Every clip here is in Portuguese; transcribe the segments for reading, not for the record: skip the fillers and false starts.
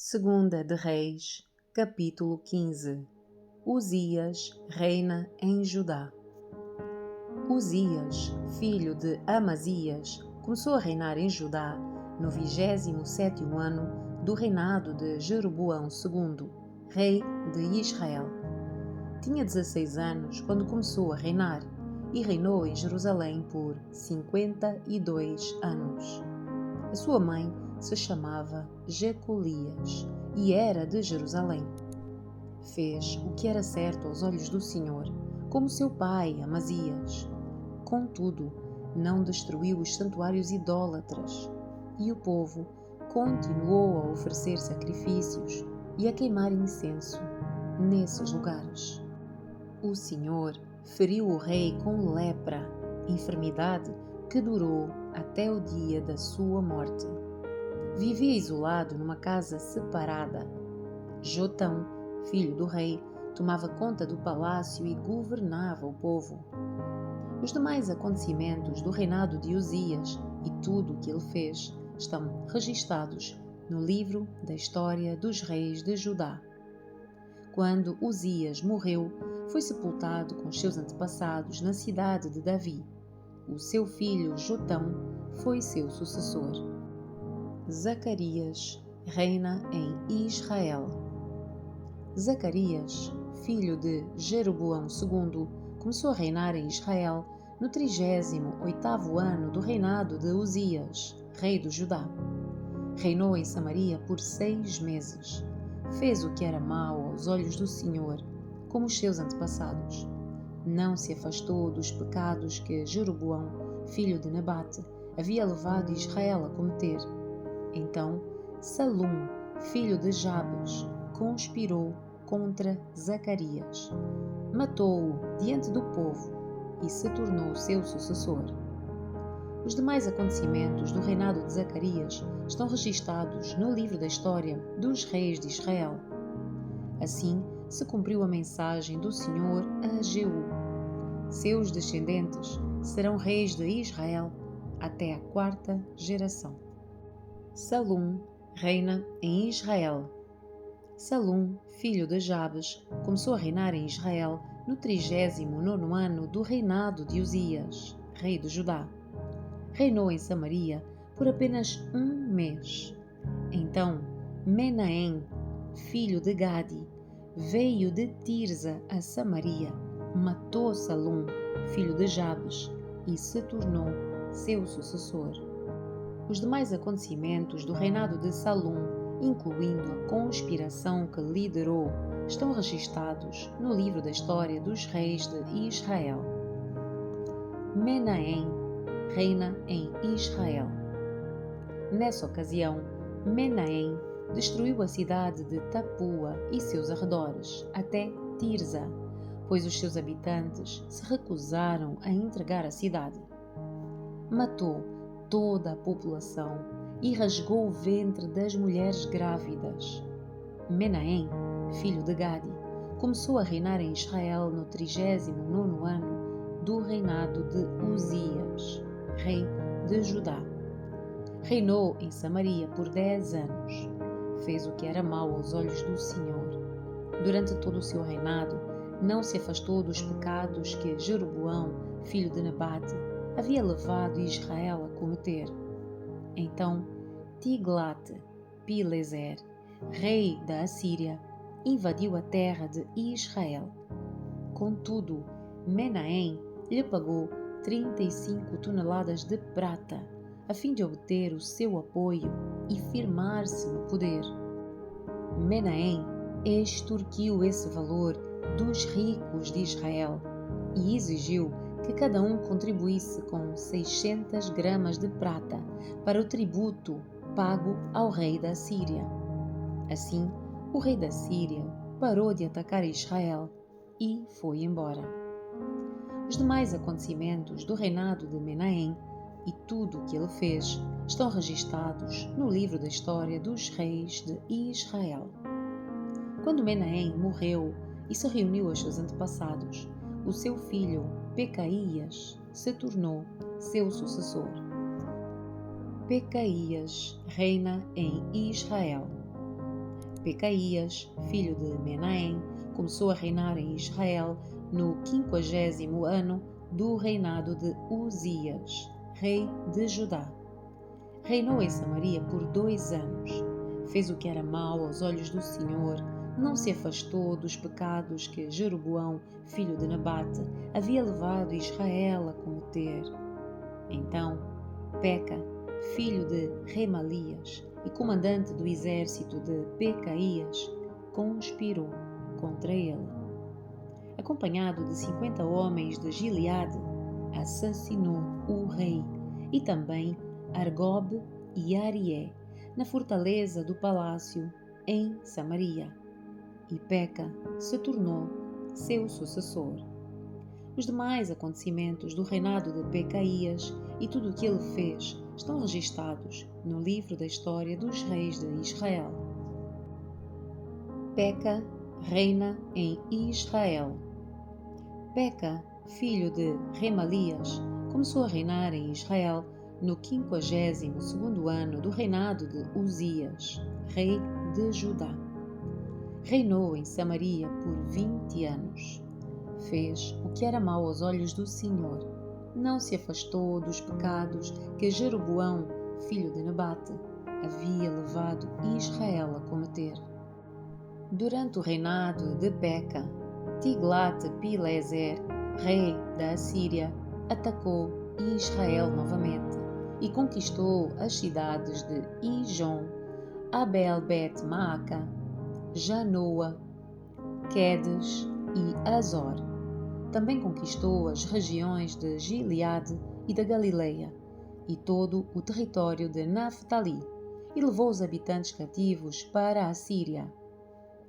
Segunda de Reis, capítulo 15. Uzias reina em Judá. Uzias, filho de Amazias, começou a reinar em Judá no 27º ano do reinado de Jeroboão II, rei de Israel. Tinha 16 anos quando começou a reinar e reinou em Jerusalém por 52 anos. A sua mãe se chamava Jecolias e era de Jerusalém. Fez o que era certo aos olhos do Senhor, como seu pai Amazias. Contudo, não destruiu os santuários idólatras, e o povo continuou a oferecer sacrifícios e a queimar incenso nesses lugares. O Senhor feriu o rei com lepra, enfermidade que durou até o dia da sua morte. Vivia isolado numa casa separada. Jotão, filho do rei, tomava conta do palácio e governava o povo. Os demais acontecimentos do reinado de Uzias e tudo o que ele fez estão registados no livro da história dos reis de Judá. Quando Uzias morreu, foi sepultado com os seus antepassados na cidade de Davi. O seu filho Jotão foi seu sucessor. Zacarias reina em Israel. Zacarias, filho de Jeroboão II, começou a reinar em Israel no 38º ano do reinado de Uzias, rei de Judá. Reinou em Samaria por 6 meses. Fez o que era mau aos olhos do Senhor, como os seus antepassados. Não se afastou dos pecados que Jeroboão, filho de Nebate, havia levado Israel a cometer. Então, Salum, filho de Jabes, conspirou contra Zacarias. Matou-o diante do povo e se tornou seu sucessor. Os demais acontecimentos do reinado de Zacarias estão registados no livro da história dos reis de Israel. Assim, se cumpriu a mensagem do Senhor a Jeú. Seus descendentes serão reis de Israel até a 4ª geração. Salum reina em Israel. Salum, filho de Jabes, começou a reinar em Israel no 39º ano do reinado de Uzias, rei de Judá. Reinou em Samaria por apenas 1 mês. Então, Menahem, filho de Gadi, veio de Tirza a Samaria, matou Salum, filho de Jabes, e se tornou seu sucessor. Os demais acontecimentos do reinado de Salum, incluindo a conspiração que liderou, estão registados no livro da história dos reis de Israel. Menahem reina em Israel. Nessa ocasião, Menahem destruiu a cidade de Tapua e seus arredores, até Tirza, pois os seus habitantes se recusaram a entregar a cidade. Matou toda a população e rasgou o ventre das mulheres grávidas. Menahem, filho de Gadi, começou a reinar em Israel no 39º ano do reinado de Uzias, rei de Judá. Reinou em Samaria por 10 anos. Fez o que era mau aos olhos do Senhor. Durante todo o seu reinado, não se afastou dos pecados que Jeroboão, filho de Nebate, havia levado Israel a cometer. Então, Tiglat-Pileser, rei da Assíria, invadiu a terra de Israel. Contudo, Menahem lhe pagou 35 toneladas de prata, a fim de obter o seu apoio e firmar-se no poder. Menahem extorquiu esse valor dos ricos de Israel e exigiu que cada um contribuísse com 600 gramas de prata para o tributo pago ao rei da Síria. Assim, o rei da Síria parou de atacar Israel e foi embora. Os demais acontecimentos do reinado de Menahem e tudo o que ele fez estão registados no livro da história dos reis de Israel. Quando Menahem morreu e se reuniu aos seus antepassados, o seu filho Pecaías se tornou seu sucessor. Pecaías reina em Israel. Pecaías, filho de Menahem, começou a reinar em Israel no 50º ano do reinado de Uzias, rei de Judá. Reinou em Samaria por 2 anos. Fez o que era mau aos olhos do Senhor, não se afastou dos pecados que Jeroboão, filho de Nebate, havia levado Israel a cometer. Então, Peca, filho de Remalias e comandante do exército de Pecaías, conspirou contra ele. Acompanhado de 50 homens de Gileade, assassinou o rei e também Argob e Arié, na fortaleza do palácio em Samaria. E Peca se tornou seu sucessor. Os demais acontecimentos do reinado de Pecaías e tudo o que ele fez estão registados no livro da história dos reis de Israel. Peca reina em Israel. Peca, filho de Remalias, começou a reinar em Israel no 52º ano do reinado de Uzias, rei de Judá. Reinou em Samaria por 20 anos. Fez o que era mau aos olhos do Senhor. Não se afastou dos pecados que Jeroboão, filho de Nebate, havia levado Israel a cometer. Durante o reinado de Peca, Tiglat-Pileser, rei da Assíria, atacou Israel novamente e conquistou as cidades de Ijon, Abel-Bet-Maaca, Janoa, Quedes e Azor. Também conquistou as regiões de Gileade e da Galileia e todo o território de Naftali e levou os habitantes cativos para a Síria.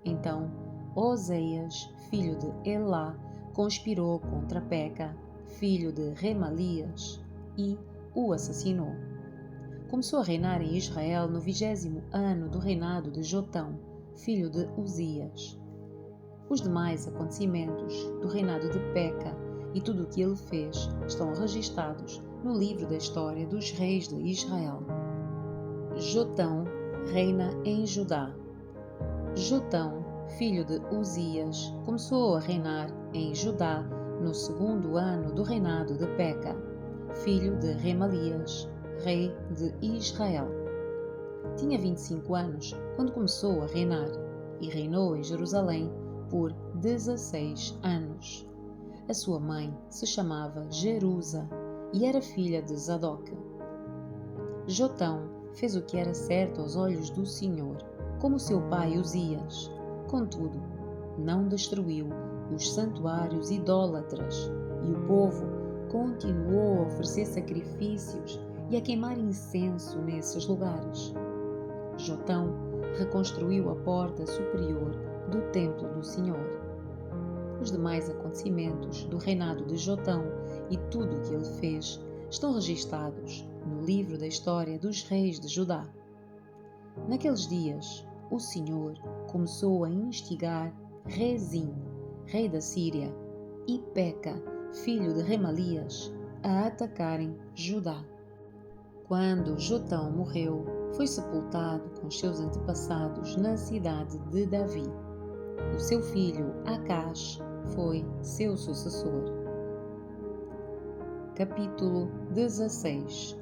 Então, Oseias, filho de Elá, conspirou contra Peca, filho de Remalias, e o assassinou. Começou a reinar em Israel no 20º ano do reinado de Jotão, filho de Uzias. Os demais acontecimentos do reinado de Peca e tudo o que ele fez estão registados no livro da história dos reis de Israel. Jotão reina em Judá. Jotão, filho de Uzias, começou a reinar em Judá no 2º ano do reinado de Peca, filho de Remalias, rei de Israel. Tinha 25 anos quando começou a reinar e reinou em Jerusalém por 16 anos. A sua mãe se chamava Jerusa e era filha de Zadok. Jotão fez o que era certo aos olhos do Senhor, como seu pai Uzias. Contudo, não destruiu os santuários idólatras e o povo continuou a oferecer sacrifícios e a queimar incenso nesses lugares. Jotão reconstruiu a porta superior do templo do Senhor. Os demais acontecimentos do reinado de Jotão e tudo o que ele fez estão registados no livro da história dos reis de Judá. Naqueles dias, o Senhor começou a instigar Rezim, rei da Síria, e Peca, filho de Remalias, a atacarem Judá. Quando Jotão morreu, foi sepultado com os seus antepassados na cidade de Davi. O seu filho Acás foi seu sucessor. Capítulo 16.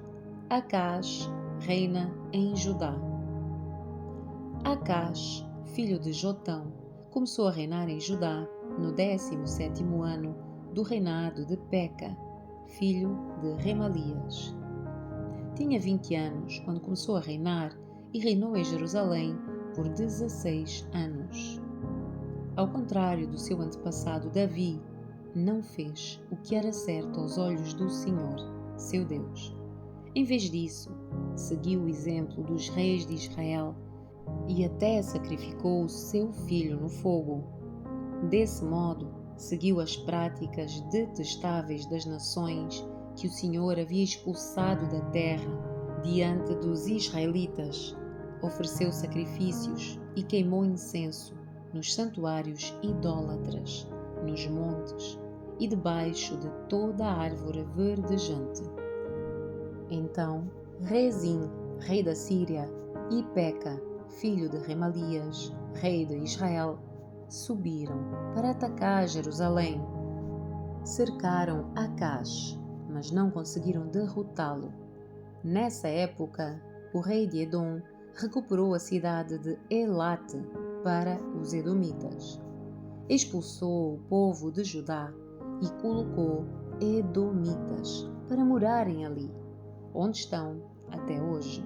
Acás reina em Judá. Acás, filho de Jotão, começou a reinar em Judá no 17º ano do reinado de Peca, filho de Remalias. Tinha 20 anos quando começou a reinar e reinou em Jerusalém por 16 anos. Ao contrário do seu antepassado Davi, não fez o que era certo aos olhos do Senhor, seu Deus. Em vez disso, seguiu o exemplo dos reis de Israel e até sacrificou o seu filho no fogo. Desse modo, seguiu as práticas detestáveis das nações que o Senhor havia expulsado da terra diante dos israelitas. Ofereceu sacrifícios e queimou incenso nos santuários idólatras, nos montes e debaixo de toda a árvore verdejante. Então, Rezim, rei da Síria, e Peca, filho de Remalias, rei de Israel, subiram para atacar Jerusalém. Cercaram Acaz, mas não conseguiram derrotá-lo. Nessa época, o rei de Edom recuperou a cidade de Elate para os edomitas. Expulsou o povo de Judá e colocou edomitas para morarem ali, onde estão até hoje.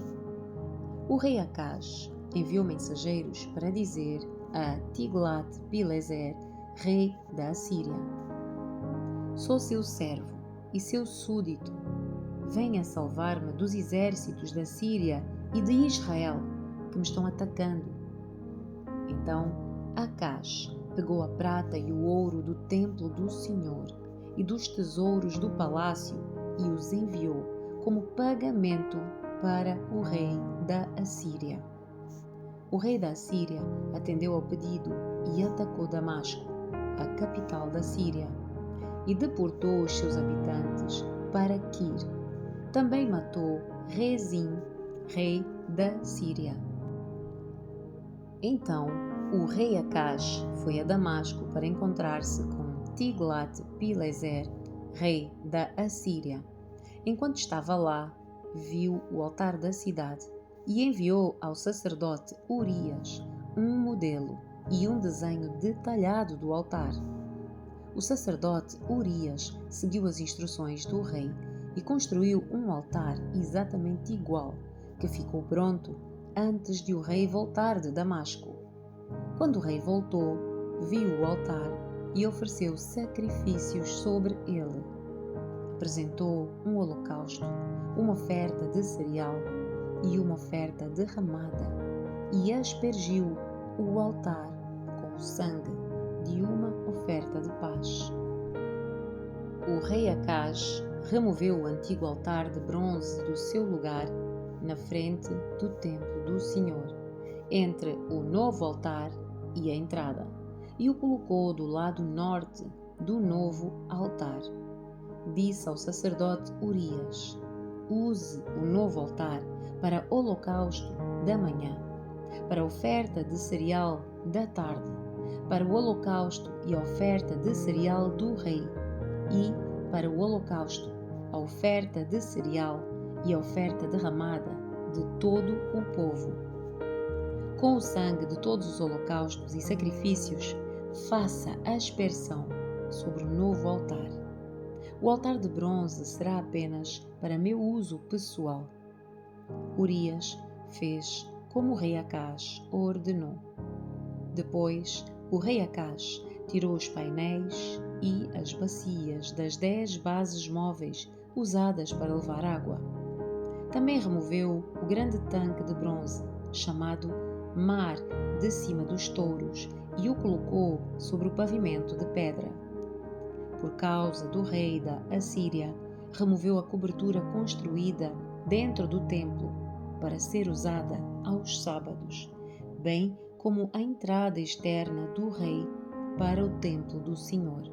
O rei Acaz enviou mensageiros para dizer a Tiglat-Pileser, rei da Assíria: sou seu servo e seu súdito. Venha salvar-me dos exércitos da Síria e de Israel que me estão atacando. Então Acaz pegou a prata e o ouro do templo do Senhor e dos tesouros do palácio e os enviou como pagamento para o rei da Assíria. O rei da Assíria atendeu ao pedido e atacou Damasco, a capital da Síria, e deportou os seus habitantes para Quir. Também matou Rezim, rei da Síria. Então o rei Acaz foi a Damasco para encontrar-se com Tiglat-Pileser, rei da Assíria. Enquanto estava lá, viu o altar da cidade e enviou ao sacerdote Urias um modelo e um desenho detalhado do altar. O sacerdote Urias seguiu as instruções do rei e construiu um altar exatamente igual, que ficou pronto antes de o rei voltar de Damasco. Quando o rei voltou, viu o altar e ofereceu sacrifícios sobre ele. Apresentou um holocausto, uma oferta de cereal e uma oferta derramada, e aspergiu o altar com o sangue de uma oferta de paz. O rei Acaz removeu o antigo altar de bronze do seu lugar na frente do templo do Senhor, entre o novo altar e a entrada, e o colocou do lado norte do novo altar. Disse ao sacerdote Urias: use o novo altar para holocausto da manhã, para a oferta de cereal da tarde, para o holocausto e a oferta de cereal do rei, e para o holocausto, a oferta de cereal e a oferta derramada de todo o povo. Com o sangue de todos os holocaustos e sacrifícios, faça a aspersão sobre o novo altar. O altar de bronze será apenas para meu uso pessoal. Urias fez como o rei Acaz ordenou. Depois, o rei Acaz tirou os painéis e as bacias das 10 bases móveis usadas para levar água. Também removeu o grande tanque de bronze, chamado Mar de cima dos touros, e o colocou sobre o pavimento de pedra. Por causa do rei da Assíria, removeu a cobertura construída dentro do templo para ser usada aos sábados, bem como a entrada externa do rei para o templo do Senhor.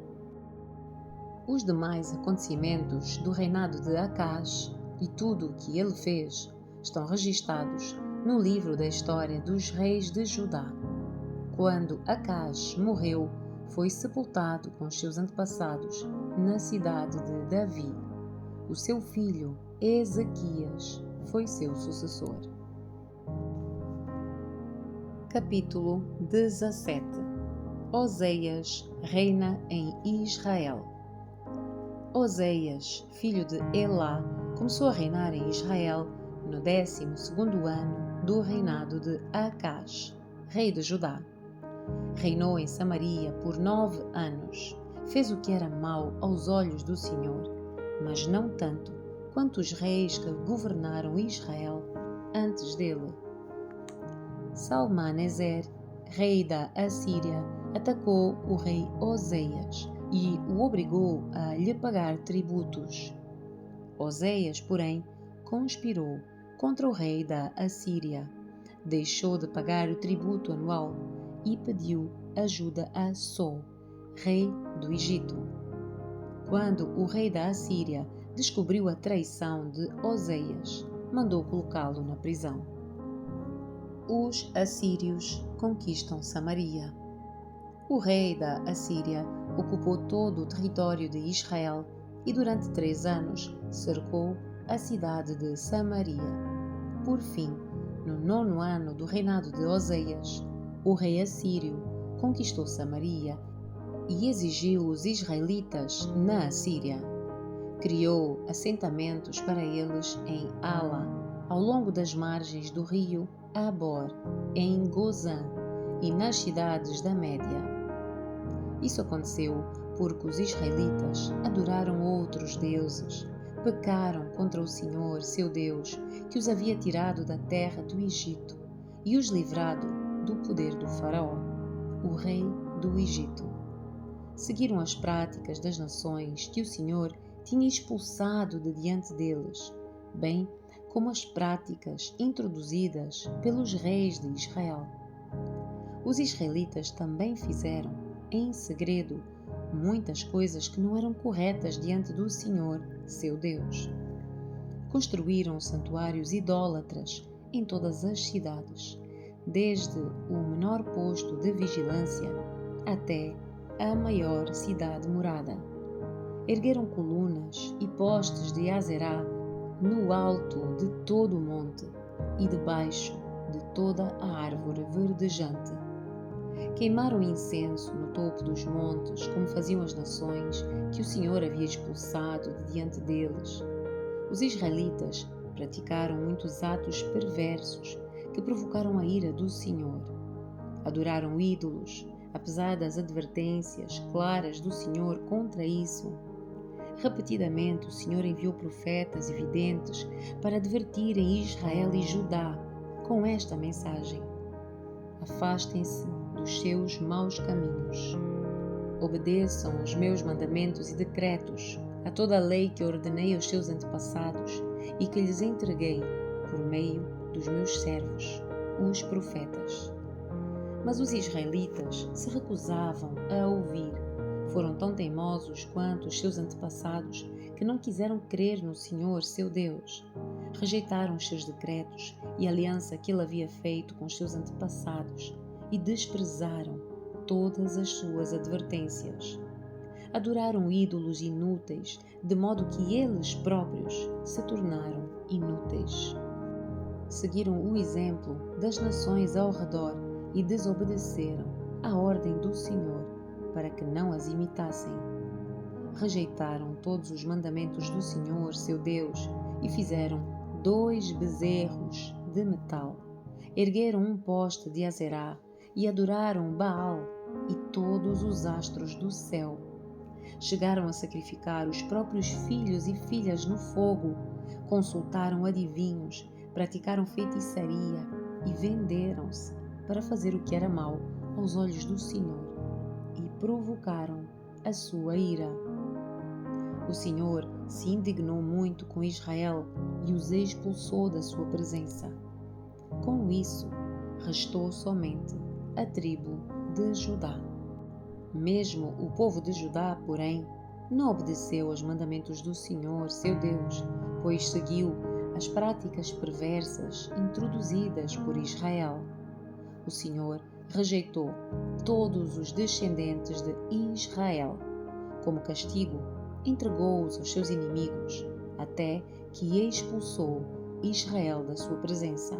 Os demais acontecimentos do reinado de Acaz e tudo o que ele fez estão registados no livro da história dos reis de Judá. Quando Acaz morreu, foi sepultado com os seus antepassados na cidade de Davi. O seu filho Ezequias foi seu sucessor. Capítulo 17. Oseias reina em Israel. Oseias, filho de Elá, começou a reinar em Israel no 12º ano do reinado de Acaz, rei de Judá. Reinou em Samaria por 9 anos. Fez o que era mau aos olhos do Senhor, mas não tanto quanto os reis que governaram Israel antes dele. Salmaneser, rei da Assíria, atacou o rei Oseias e o obrigou a lhe pagar tributos. Oseias, porém, conspirou contra o rei da Assíria, deixou de pagar o tributo anual e pediu ajuda a So, rei do Egito. Quando o rei da Assíria descobriu a traição de Oseias, mandou colocá-lo na prisão. Os assírios conquistam Samaria. O rei da Assíria ocupou todo o território de Israel e durante 3 anos cercou a cidade de Samaria. Por fim, no 9º ano do reinado de Oseias, o rei assírio conquistou Samaria e exigiu os israelitas na Assíria. Criou assentamentos para eles em Ala, ao longo das margens do rio Abor, em Gozã e nas cidades da Média. Isso aconteceu porque os israelitas adoraram outros deuses, pecaram contra o Senhor, seu Deus, que os havia tirado da terra do Egito e os livrado do poder do Faraó, o rei do Egito. Seguiram as práticas das nações que o Senhor tinha expulsado de diante deles, bem como as práticas introduzidas pelos reis de Israel. Os israelitas também fizeram, em segredo, muitas coisas que não eram corretas diante do Senhor, seu Deus. Construíram santuários idólatras em todas as cidades, desde o menor posto de vigilância até a maior cidade morada. Ergueram colunas e postes de Azerá no alto de todo o monte e debaixo de toda a árvore verdejante. Queimaram incenso no topo dos montes, como faziam as nações que o Senhor havia expulsado de diante deles. Os israelitas praticaram muitos atos perversos que provocaram a ira do Senhor. Adoraram ídolos, apesar das advertências claras do Senhor contra isso. Repetidamente o Senhor enviou profetas e videntes para advertirem Israel e Judá com esta mensagem: afastem-se dos seus maus caminhos. Obedeçam aos meus mandamentos e decretos, a toda a lei que ordenei aos seus antepassados e que lhes entreguei por meio dos meus servos, os profetas. Mas os israelitas se recusavam a ouvir. Foram tão teimosos quanto os seus antepassados que não quiseram crer no Senhor, seu Deus. Rejeitaram os seus decretos e a aliança que ele havia feito com os seus antepassados e desprezaram todas as suas advertências. Adoraram ídolos inúteis, de modo que eles próprios se tornaram inúteis. Seguiram o exemplo das nações ao redor e desobedeceram à ordem do Senhor para que não as imitassem. Rejeitaram todos os mandamentos do Senhor, seu Deus, e fizeram 2 bezerros de metal. Ergueram um poste de Azerá e adoraram Baal e todos os astros do céu. Chegaram a sacrificar os próprios filhos e filhas no fogo, consultaram adivinhos, praticaram feitiçaria e venderam-se para fazer o que era mau aos olhos do Senhor e provocaram a sua ira. O Senhor se indignou muito com Israel e os expulsou da sua presença. Com isso, restou somente a tribo de Judá. Mesmo o povo de Judá, porém, não obedeceu aos mandamentos do Senhor, seu Deus, pois seguiu as práticas perversas introduzidas por Israel. O Senhor rejeitou todos os descendentes de Israel. Como castigo, entregou-os aos seus inimigos, até que expulsou Israel da sua presença.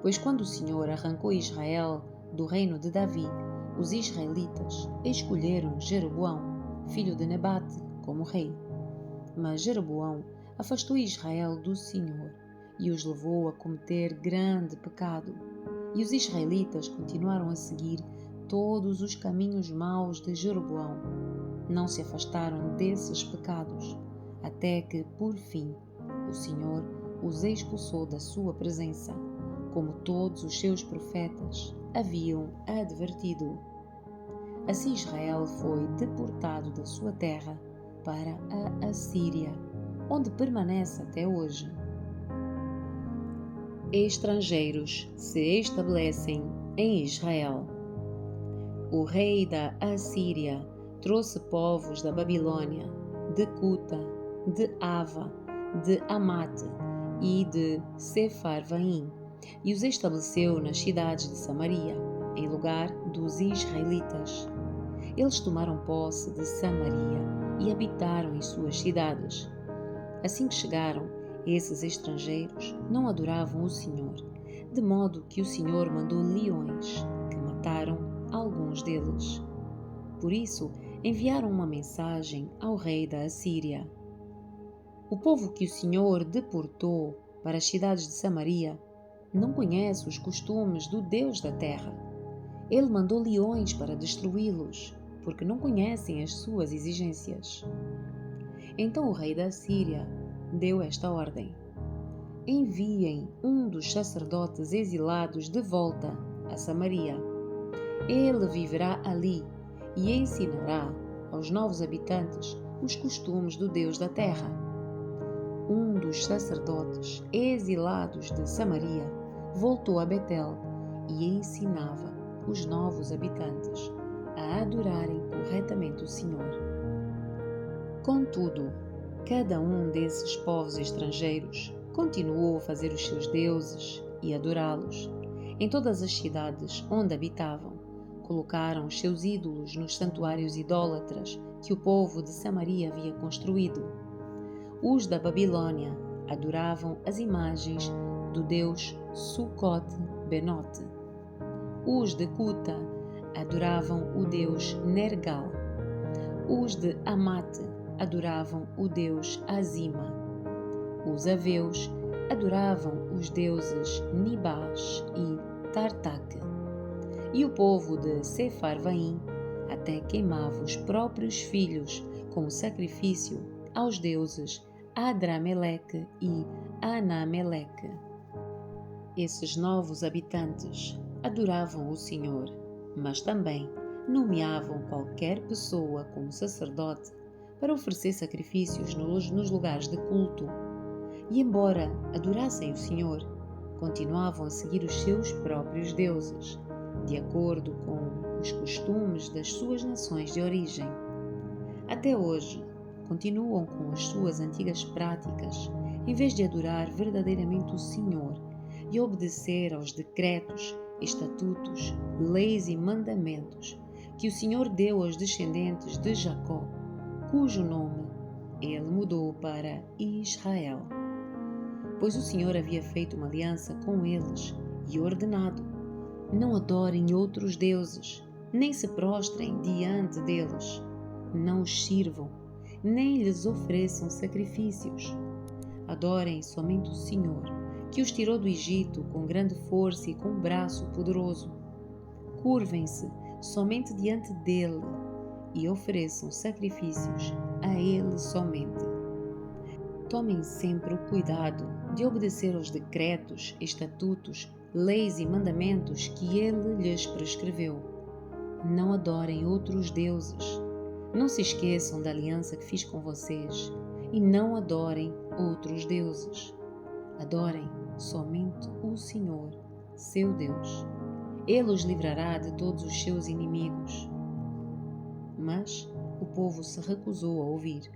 Pois quando o Senhor arrancou Israel do reino de Davi, os israelitas escolheram Jeroboão, filho de Nebate, como rei. Mas Jeroboão afastou Israel do Senhor e os levou a cometer grande pecado. E os israelitas continuaram a seguir todos os caminhos maus de Jeroboão. Não se afastaram desses pecados, até que, por fim, o Senhor os expulsou da sua presença, como todos os seus profetas haviam advertido. Assim Israel foi deportado da sua terra para a Assíria, onde permanece até hoje. Estrangeiros se estabelecem em Israel. O rei da Assíria trouxe povos da Babilônia, de Cuta, de Ava, de Amate e de Sefarvaim, e os estabeleceu nas cidades de Samaria, em lugar dos israelitas. Eles tomaram posse de Samaria e habitaram em suas cidades. Assim que chegaram, esses estrangeiros não adoravam o Senhor, de modo que o Senhor mandou leões, que mataram alguns deles. Por isso, enviaram uma mensagem ao rei da Assíria. O povo que o Senhor deportou para as cidades de Samaria não conhece os costumes do Deus da terra. Ele mandou leões para destruí-los, porque não conhecem as suas exigências. Então o rei da Assíria deu esta ordem: enviem um dos sacerdotes exilados de volta a Samaria. Ele viverá ali e ensinará aos novos habitantes os costumes do Deus da terra. Um dos sacerdotes exilados de Samaria voltou a Betel e ensinava os novos habitantes a adorarem corretamente o Senhor. Contudo, cada um desses povos estrangeiros continuou a fazer os seus deuses e adorá-los. Em todas as cidades onde habitavam, colocaram os seus ídolos nos santuários idólatras que o povo de Samaria havia construído. Os da Babilônia adoravam as imagens do deus Sucot-Benote. Os de Cuta adoravam o deus Nergal. Os de Amate adoravam o deus Azima. Os aveus adoravam os deuses Nibás e Tartak. E o povo de Sefarvaim até queimava os próprios filhos como sacrifício aos deuses Adrameleque e Anameleque. Esses novos habitantes adoravam o Senhor, mas também nomeavam qualquer pessoa como sacerdote para oferecer sacrifícios nos lugares de culto. E embora adorassem o Senhor, continuavam a seguir os seus próprios deuses, de acordo com os costumes das suas nações de origem. Até hoje, continuam com as suas antigas práticas, em vez de adorar verdadeiramente o Senhor e obedecer aos decretos, estatutos, leis e mandamentos que o Senhor deu aos descendentes de Jacó, cujo nome ele mudou para Israel. Pois o Senhor havia feito uma aliança com eles e ordenado: não adorem outros deuses, nem se prostrem diante deles, não os sirvam, nem lhes ofereçam sacrifícios. Adorem somente o Senhor, que os tirou do Egito com grande força e com um braço poderoso. Curvem-se somente diante dele e ofereçam sacrifícios a ele somente. Tomem sempre o cuidado de obedecer aos decretos, estatutos, leis e mandamentos que ele lhes prescreveu. Não adorem outros deuses. Não se esqueçam da aliança que fiz com vocês e não adorem outros deuses. Adorem somente o Senhor, seu Deus. Ele os livrará de todos os seus inimigos. Mas o povo se recusou a ouvir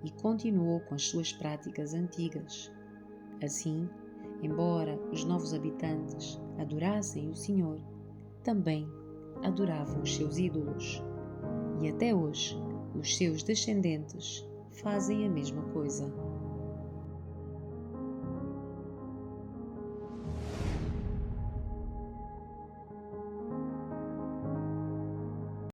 e continuou com as suas práticas antigas. Assim, embora os novos habitantes adorassem o Senhor, também adoravam os seus ídolos. E até hoje, os seus descendentes fazem a mesma coisa.